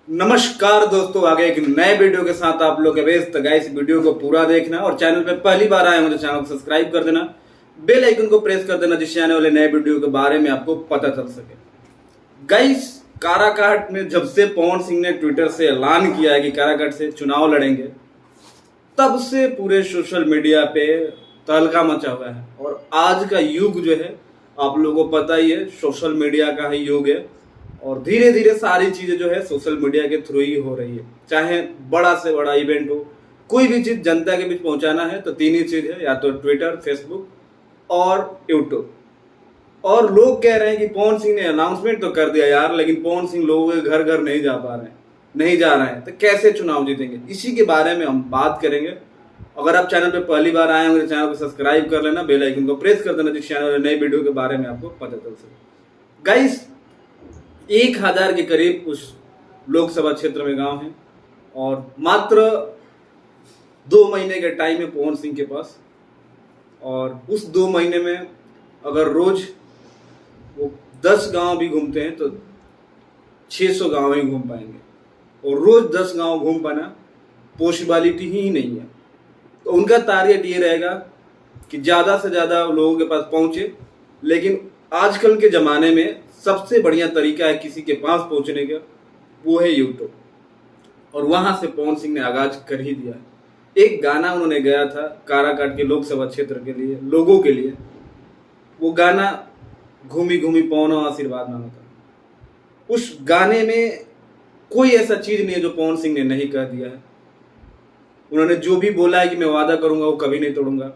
नमस्कार दोस्तों, आगे एक नए वीडियो के साथ आप लोग के व्यस्त गाइस। वीडियो को पूरा देखना और चैनल पे पहली बार आए हो तो चैनल को सब्सक्राइब कर देना, बेल आइकन को प्रेस कर देना जिससे आने वाले नए वीडियो के बारे में आपको पता चल सके। गाइस, काराकाट में जब से पवन सिंह ने ट्विटर से ऐलान किया है कि काराकाट से चुनाव लड़ेंगे, तब से पूरे सोशल मीडिया पे तहलका मचा हुआ है। और आज का युग जो है आप लोगों को पता ही है, सोशल मीडिया का ही युग है। और धीरे धीरे सारी चीजें जो है सोशल मीडिया के थ्रू ही हो रही है। चाहे बड़ा से बड़ा इवेंट हो, कोई भी चीज जनता के बीच पहुंचाना है तो तीन ही चीज है, या तो ट्विटर, फेसबुक और यूट्यूब। और लोग कह रहे हैं कि पवन सिंह ने अनाउंसमेंट तो कर दिया यार, लेकिन पवन सिंह लोगों के घर घर नहीं जा पा रहे हैं, नहीं जा रहे हैं, तो कैसे चुनाव जीतेंगे? इसी के बारे में हम बात करेंगे। अगर आप चैनल पे पहली बार आए होंगे तो चैनल को सब्सक्राइब कर लेना, बेल आइकन को प्रेस कर देना जिससे आने वाले नए वीडियो के बारे में आपको पता चल सके। गाइस, 1000 के करीब उस लोकसभा क्षेत्र में गांव हैं और मात्र 2 महीने के टाइम है पवन सिंह के पास। और उस 2 महीने में अगर रोज वो 10 गांव भी घूमते हैं तो 600 गांव ही घूम पाएंगे। और रोज 10 गांव घूम पाना पॉसिबिलिटी ही नहीं है। तो उनका टारगेट ये रहेगा कि ज़्यादा से ज़्यादा लोगों के पास पहुंचे। लेकिन आजकल के ज़माने में सबसे बढ़िया तरीका है किसी के पास पहुंचने का, वो है यूट्यूब। और वहां से पवन सिंह ने आगाज कर ही दिया है। एक गाना उन्होंने गाया था काराकाट के लोकसभा क्षेत्र के लिए, लोगों के लिए। वो गाना घूमी घूमी पवनो आशीर्वाद नाम था। उस गाने में कोई ऐसा चीज नहीं है जो पवन सिंह ने नहीं कर दिया है। उन्होंने जो भी बोला है कि मैं वादा करूंगा वो कभी नहीं तोड़ूंगा।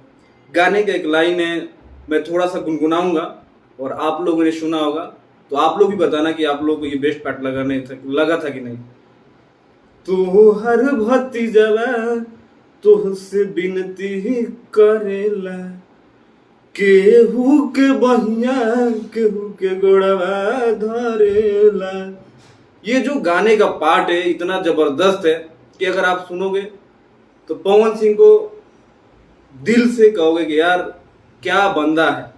गाने का एक लाइन है, मैं थोड़ा सा गुनगुनाऊंगा और आप लोगों ने सुना होगा, तो आप लोग भी बताना कि आप लोगों को ये बेस्ट पार्ट लगा था कि नहीं। तू हर भतीजवा तुहसे विनती करेला, केहू के बहिया केहू के गोड़वा धरेला। ये जो गाने का पार्ट है इतना जबरदस्त है कि अगर आप सुनोगे तो पवन सिंह को दिल से कहोगे कि यार क्या बंदा है,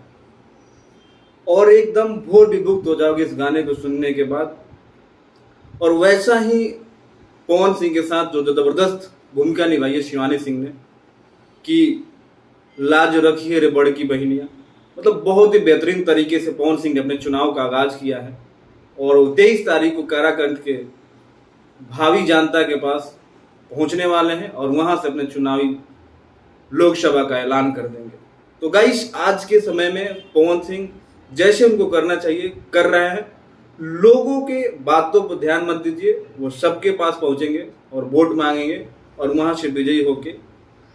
और एकदम भोर विभुक्त हो जाओगे इस गाने को सुनने के बाद। और वैसा ही पवन सिंह के साथ जो जबरदस्त भूमिका निभाई है शिवानी सिंह ने, कि लाज रखिए रे बड़की बहनिया। मतलब बहुत ही बेहतरीन तरीके से पवन सिंह ने अपने चुनाव का आगाज किया है। और 23 तारीख को काराकाट के भावी जनता के पास पहुंचने वाले हैं और वहां से अपने चुनावी लोकसभा का ऐलान कर देंगे। तो गाइस, आज के समय में पवन सिंह जैसे उनको करना चाहिए कर रहे हैं। लोगों के बातों पर ध्यान मत दीजिए, वो सबके पास पहुंचेंगे और वोट मांगेंगे और वहां से विजयी होके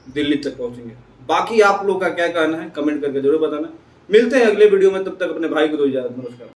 दिल्ली तक पहुंचेंगे। बाकी आप लोग का क्या कहना है कमेंट करके जरूर बताना। मिलते हैं अगले वीडियो में, तब तक अपने भाई को दो इजाजत। नमस्कार।